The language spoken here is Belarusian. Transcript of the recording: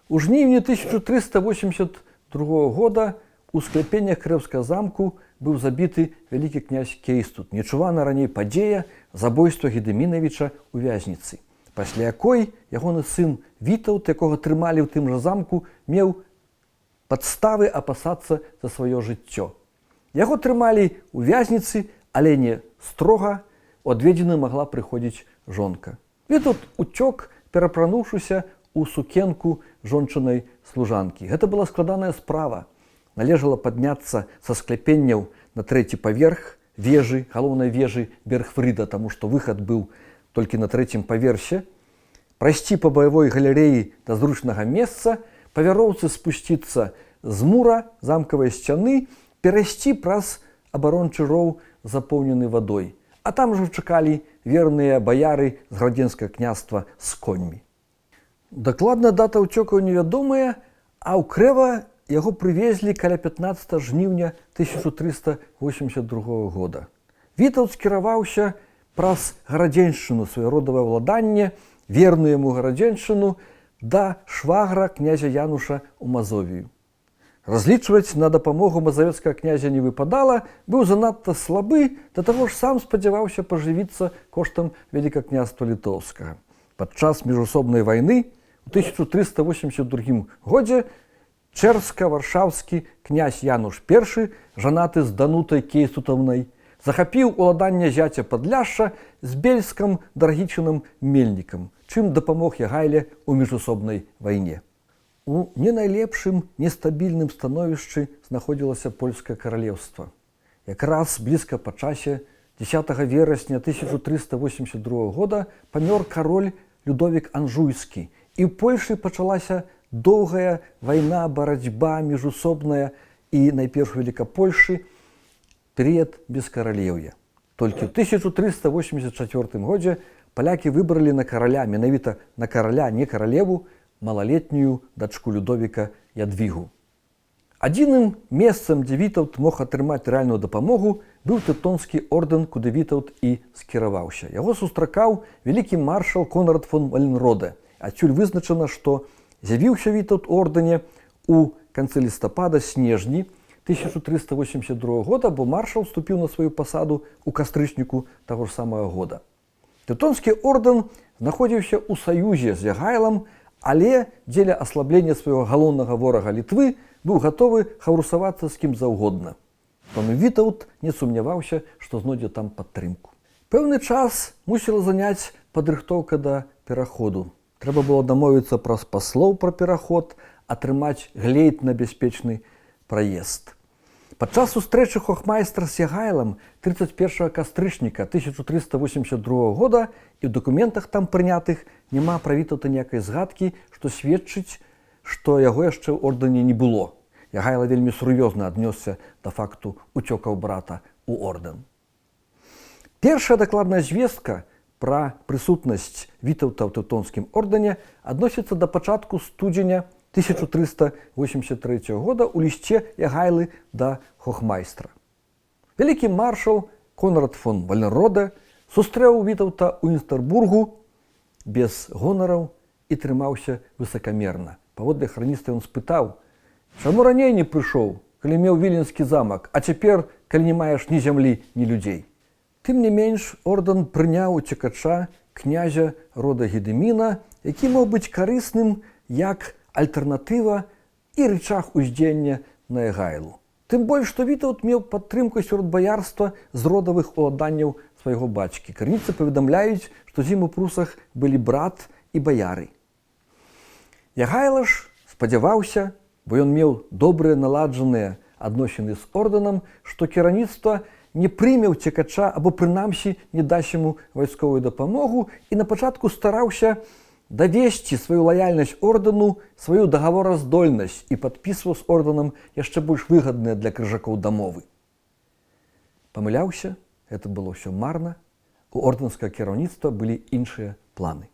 У жніўні 1382 года у скляпеннях Крэўскага замку быў забіты вялікі князь Кейстут, нечувана раней падзея забойства Гедымінавіча ў вязніцы, пасля якой ягоны сын Вітаўт, якога трымалі ў тым жа замку, меў падставы апасацца за сваё жыццё. Яго трымалі ў вязніцы, але не строга, у адведзены магла прыходзіць жонка. Вітаўт уцёк, перапрануўшыся ў сукенку жончынай служанкі. Гэта была складаная справа. Належала падняцца са скляпенняў на 3-й паверх вежы, галоўнай вежы Бергфрыда, таму што выхад быў толькі на 3-м паверсе, прайсці па баявой галерэі да зручнага месца, па вяроўцы спусціцца з мура замкавай сцяны, перайсці праз абарончы роў, запоўнены вадой. А там жа чакалі верныя баяры з градзенскага княства з коньмі. Дакладна дата ўцёкаў невядомая, а ў Крэва яго прывезлі каля 15 жніўня 1382 года. Вітаўт скіраваўся праз гарадзеншчыну, сваё родавае ўладанне, верную яму гарадзеншчыну, да швагра князя Януша ў Мазовію. Разлічваць на дапамогу мазавецкага князя не выпадала, быў занадта слабы, да таго ж сам спадзяваўся пажывіцца коштам вялікакняства літоўскага. Падчас міжусобнай вайны у 1382 годзе чэрска-варшаўскі князь Януш I, жанаты з Данутай Кейстутаўнай, захапіў уладанне зяця Падляшша з бельскім Даргічыным мельнікам, чым дапамог Ягайле ў міжусобнай вайне. У не найлепшым нестабільным становішчы знаходзілася польскае каралеўства. Якраз блізка па часе 10 верасня 1382 года памёр кароль Людовік Анжуйскі, і ў Польшы пачалася доўгая вайна, барацьба міжусобная і найперш Велікапольшы, перыяд бескаралеўя. Толькі ў 1384 годзе палякі выбралі на караля, менавіта на караля, не каралеву, малалетнюю дачку Людовіка Ядвігу. Адзіным месцам, дзе Вітаўт мог атрымаць рэальную дапамогу, быў тэўтонскі ордэн, куды Вітаўт і скіраваўся. Яго сустракаў вялікі маршал Конрад фон Валенроде. Адсюль вызначана, што з'явіўся Вітаўт у ордэне ў канцы лістапада, снежні 1382 года, бо маршал вступіў на сваю пасаду ў кастрычніку таго ж самага года. Тэўтонскі ордэн знаходзіўся ў саюзе з Ягайлам, але дзеля аслаблення свайго галоўнага ворага Літвы быў гатовы хаўрусавацца з кім заўгодна. Таму Вітаўт не сумняваўся, што знойдзе там падтрымку. Пэўны час мусіла заняць падрыхтоўка да пераходу. Трэба было дамовіцца праз паслоў пра пераход, атрымаць глейт на бяспечны праезд. Падчас сустрэчы хохмайстра з Ягайлам 31 кастрычніка 1382 года і ў дакументах там прынятых няма пра Вітаўта ніякай згадкі, што сведчыць, што яго яшчэ ў ордэне не было. Ягайла вельмі сур'ёзна аднёсся да факту уцёкаў брата ў ордэн. Першая дакладная звестка пра прысутнасць Вітаўта ў тэўтонскім ордэне адносіцца да пачатку студзеня 1383 года ў лісце Ягайлы да хохмайстра. Вялікі маршал Конрад фон Валенроде сустрэў Вітаўта ў Інстэрбургу без гонараў і трымаўся высакамерна. Паводле храніста ён спытаў: «Чаму раней не прыйшоў, калі меў віленскі замак, а цяпер, калі не маеш ні зямлі, ні людзей?» Тым не менш, ордэн прыняў уцекача князя рода Гедыміна, які мог быць карысным як альтэрнатыва і рычаг уздзеяння на Ягайлу. Тым больш, што Вітаўт меў падтрымку сярод баярства з родавых уладанняў свайго бацькі. Крыніцы паведамляюць, што з ім у прусах былі брат і баяры. Ягайла ж спадзяваўся, бо ён меў добрыя наладжаныя адносіны з ордэнам, што кіраўніцтва не прыме ўцекача або прынамсі не дасць яму вайсковую дапамогу, і на пачатку стараўся давесці сваю лаяльнасць ордэну, сваю дагавораздольнасць і падпісваў з ордэнам яшчэ больш выгадныя для крыжакоў дамовы. Памыляўся, гэта было ўсё марна, у ордэнскага кіраўніцтва былі іншыя планы.